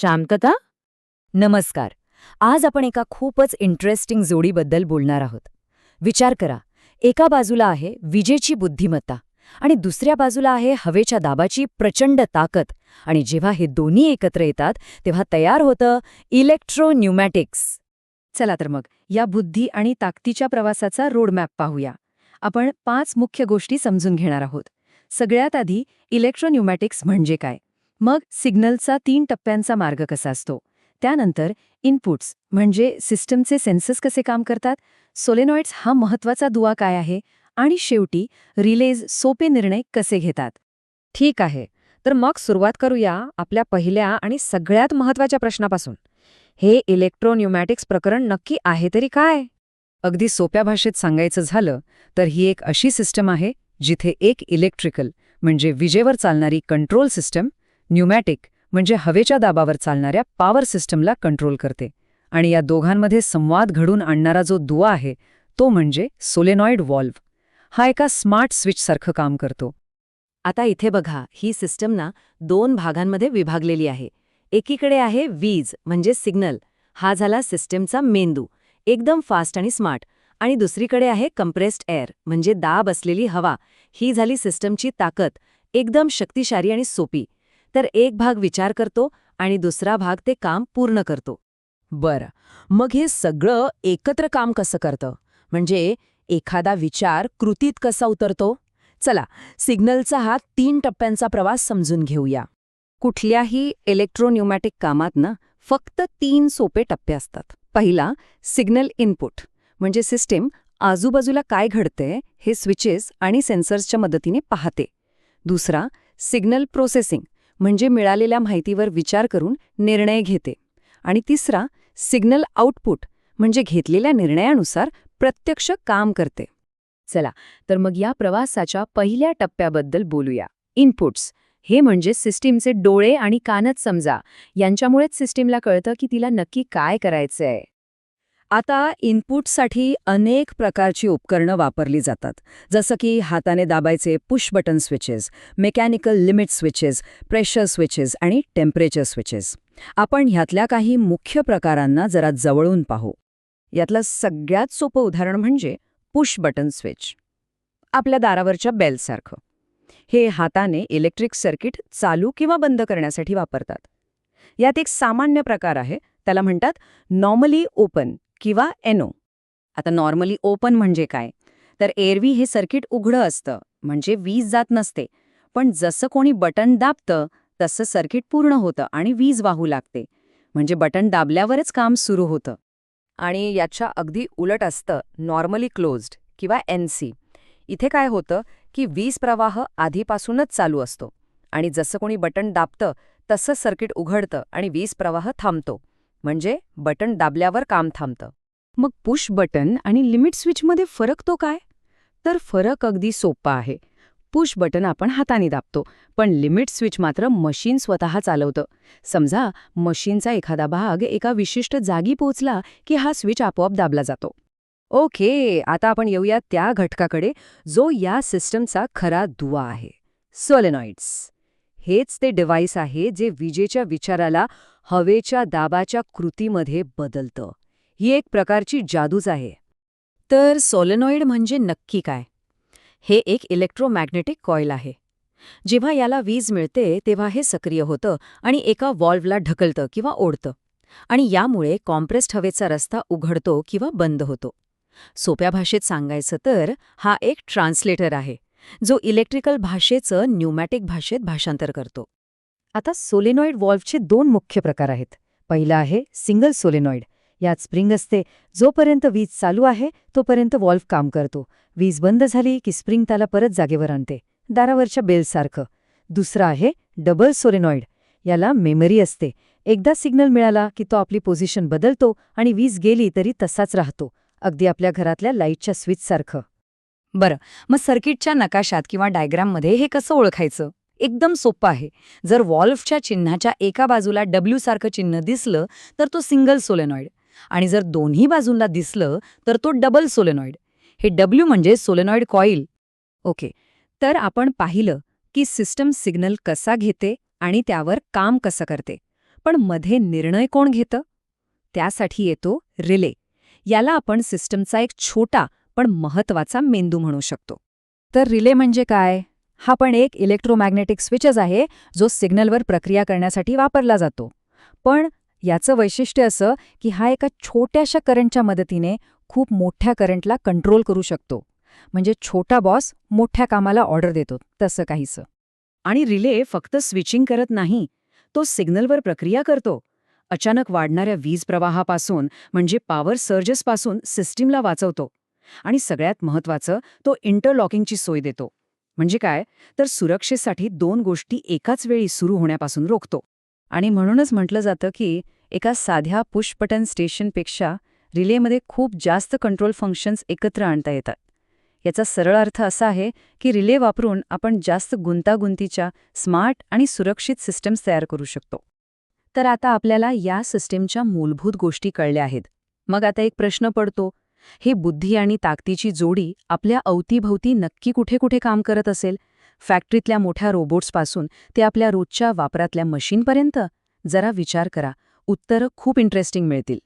शांतता. नमस्कार. आज आपण एका खूपच इंटरेस्टिंग जोडीबद्दल बोलणार आहोत. विचार करा, एका बाजूला आहे विजेची बुद्धिमत्ता आणि दुसऱ्या बाजूला आहे हवेच्या दाबाची प्रचंड ताकद. आणि जेव्हा हे दोन्ही एकत्र येतात तेव्हा तयार होतं इलेक्ट्रोन्यूमॅटिक्स. चला तर मग या बुद्धी आणि ताकदीच्या प्रवासाचा रोडमॅप पाहूया. आपण 5 मुख्य गोष्टी समजून घेणार आहोत. सगळ्यात आधी इलेक्ट्रोन्यूमॅटिक्स म्हणजे काय, मग सिग्नलचा 3 टप्प्यांचा मार्ग कसा असतो, त्यानंतर इनपुट्स म्हणजे सिस्टमचे सेन्सर्स कसे काम करतात, सोलेनॉइड्स हा महत्त्वाचा दुवा काय आहे, आणि शेवटी रिलेज सोपे निर्णय कसे घेतात. ठीक आहे, तर मग सुरुवात करूया आपल्या पहिल्या आणि सगळ्यात महत्त्वाच्या प्रश्नापासून. हे इलेक्ट्रोन्यूमॅटिक्स प्रकरण नक्की आहे तरी काय? अगदी सोप्या भाषेत सांगायचं झालं तर ही एक अशी सिस्टम आहे जिथे एक इलेक्ट्रिकल म्हणजे विजेवर चालणारी कंट्रोल सिस्टम, न्यूमॅटिक म्हणजे हवेच्या दाबावर चालणाऱ्या पॉवर सिस्टमला कंट्रोल करते. आणि या दोघांमध्ये संवाद घडून आणणारा जो दुवा आहे तो म्हणजे सोलेनॉइड व्हॉल्व्ह. हा एका स्मार्ट स्विचसारखं काम करतो. आता इथे बघा, ही सिस्टम ना 2 भागांमध्ये विभागलेली आहे. एकीकडे आहे वीज म्हणजे सिग्नल, हा झाला सिस्टमचा मेंदू, एकदम फास्ट आणि स्मार्ट. आणि दुसरीकडे आहे कंप्रेस्ड एअर म्हणजे दाब असलेली हवा, ही झाली सिस्टमची ताकद, एकदम शक्तिशाली आणि सोपी. तर एक भाग विचार करतो आणि दुसरा भाग ते काम पूर्ण करतो. बरं, मग हे सगळं एकत्र काम कसं करतं? म्हणजे एखादा विचार कृतीत कसा उतरतो? चला, सिग्नलचा हा 3 टप्प्यांचा प्रवास समजून घेऊया. कुठल्याही इलेक्ट्रोन्यूमॅटिक कामात ना फक्त 3 सोपे टप्पे असतात. पहिला, सिग्नल इनपुट म्हणजे सिस्टीम आजूबाजूला काय घडतंय हे स्विचेस आणि सेन्सर्सच्या मदतीने पाहते. दुसरा, सिग्नल प्रोसेसिंग म्हणजे मिळालेल्या माहितीवर विचार करून निर्णय घेते. आणि तिसरा, सिग्नल आउटपुट म्हणजे घेतलेल्या निर्णयानुसार प्रत्यक्ष काम करते. चला, तर मग या प्रवासाच्या पहिल्या टप्प्याबद्दल बोलूया. इनपुट्स हे म्हणजे सिस्टीमचे डोळे आणि कानच समजा. यांच्यामुळेच सिस्टीमला कळतं की तिला नक्की काय करायचंय. आता इनपुटसाठी अनेक प्रकारची उपकरणं वापरली जातात, जसं की हाताने दाबायचे push button switches, mechanical limit switches, pressure switches आणि टेम्परेचर स्विचेस. आपण ह्यातल्या काही मुख्य प्रकारांना जरा जवळून पाहू. यातलं सगळ्यात सोपं उदाहरण म्हणजे पुश बटन स्विच, आपल्या दारावरच्या बेलसारखं. हे हाताने इलेक्ट्रिक सर्किट चालू किंवा बंद करण्यासाठी वापरतात. यात एक सामान्य प्रकार आहे, त्याला म्हणतात नॉर्मली ओपन किंवा एनो. आता नॉर्मली ओपन म्हणजे काय, तर एरवी हे सर्किट उघडं असतं, म्हणजे वीज जात नसते. पण जसं कोणी बटन दाबतं तसं सर्किट पूर्ण होतं आणि वीज वाहू लागते. म्हणजे बटन दाबल्यावरच काम सुरू होतं. आणि याच्या अगदी उलट असतं नॉर्मली क्लोज्ड किंवा एनसी. इथे काय होतं की वीज प्रवाह आधीपासूनच चालू असतो आणि जसं कोणी बटन दाबतं तसं सर्किट उघडतं आणि वीज प्रवाह थांबतो. म्हणजे बटन दाबल्यावर काम थांबतं. मग पुश बटन आणि लिमिट स्विचमध्ये फरक तो काय? तर फरक अगदी सोपा आहे. पुश बटन आपण हाताने दाबतो, पण लिमिट स्विच मात्र मशीन स्वतः चालवतं. समजा मशीनचा एखादा भाग एका विशिष्ट जागी पोहोचला की हा स्विच आपोआप दाबला जातो. ओके, आता आपण येऊया त्या घटकाकडे जो या सिस्टमचा खरा दुवा आहे, सोलेनॉइड्स. हेच ते डिव्हाइस आहे जे विजेच्या विचाराला हवेच्या दाबाच्या कृतीमध्ये बदलतं. ही एक प्रकारची जादूच आहे. तर सोलेनॉइड म्हणजे नक्की काय? हे एक इलेक्ट्रोमॅग्नेटिक कॉईल आहे. जेव्हा याला वीज मिळते तेव्हा हे सक्रिय होतं आणि एका व्हॉल्व्हला ढकलतं किंवा ओढतं. आणि यामुळे कॉम्प्रेस्ड हवेचा रस्ता उघडतो किंवा बंद होतो. सोप्या भाषेत सांगायचं तर हा एक ट्रान्सलेटर आहे, जो इलेक्ट्रिकल भाषेचं न्यूमॅटिक भाषेत भाषांतर करतो. आता सोलेनॉइड व्हॉल्व्हचे 2 मुख्य प्रकार आहेत. पहिला आहे सिंगल सोलेनॉइड. यात स्प्रिंग असते. जोपर्यंत वीज चालू आहे तोपर्यंत व्हॉल्व्ह काम करतो. वीज बंद झाली की स्प्रिंग त्याला परत जागेवर आणते, दारावरच्या बेलसारखं. दुसरा आहे डबल सोलेनॉइड. याला मेमरी असते. एकदा सिग्नल मिळाला की तो आपली पोझिशन बदलतो आणि वीज गेली तरी तसाच राहतो, अगदी आपल्या घरातल्या लाईटच्या स्विचसारखं. बरं, मग सर्किटच्या नकाशात किंवा डायग्राममध्ये हे कसं ओळखायचं? एकदम सोपं आहे. जर व्हॉल्व्हच्या चिन्हाच्या एका बाजूला डब्ल्यू सारखं चिन्ह दिसलं तर तो सिंगल सोलेनॉइड, आणि जर दोन्ही बाजूंना दिसलं तर तो डबल सोलेनॉइड. हे डब्ल्यू म्हणजे सोलेनॉइड कॉईल. ओके, तर आपण पाहिलं की सिस्टम सिग्नल कसा घेते आणि त्यावर काम कसं करते. पण मध्ये निर्णय कोण घेतं? त्यासाठी येतो रिले. याला आपण सिस्टमचा एक छोटा पण महत्वाचा मेंदू म्हणू शकतो. तर रिले म्हणजे काय? हा पण एक इलेक्ट्रोमॅग्नेटिक स्विचच आहे जो सिग्नलवर प्रक्रिया करण्यासाठी वापरला जातो. पण याचं वैशिष्ट्य असं की हा एका छोट्याशा करंटच्या मदतीने खूप मोठ्या करंटला कंट्रोल करू शकतो. म्हणजे छोटा बॉस मोठ्या कामाला ऑर्डर देतो, तसं काहीसं. आणि रिले फक्त स्विचिंग करत नाही, तो सिग्नलवर प्रक्रिया करतो. अचानक वाढणाऱ्या वीज प्रवाहापासून म्हणजे पॉवर सर्जेसपासून सिस्टीमला वाचवतो. आणि सगळ्यात महत्त्वाचं, तो इंटरलॉकिंगची सोय देतो. म्हणजे काय, तर सुरक्षेसाठी 2 गोष्टी एकाच वेळी सुरू होण्यापासून रोखतो. आणि म्हणूनच म्हटलं जातं की एका साध्या पुश बटन स्टेशनपेक्षा रिलेमध्ये खूप जास्त कंट्रोल फंक्शन्स एकत्र आणता येतात. याचा सरळ अर्थ असा आहे की रिले वापरून आपण जास्त गुंतागुंतीच्या, स्मार्ट आणि सुरक्षित सिस्टम्स तयार करू शकतो. तर आता आपल्याला या सिस्टीमच्या मूलभूत गोष्टी कळल्या आहेत. मग आता एक प्रश्न पडतो, हे बुद्धी आणि ताकदीची जोडी आपल्या अवतीभवती नक्की कुठे कुठे काम करत असेल? फॅक्टरीतल्या मोठ्या रोबोट्सपासून ते आपल्या रोजच्या वापरातल्या मशीनपर्यंत? जरा विचार करा, उत्तरं खूप इंटरेस्टिंग मिळतील.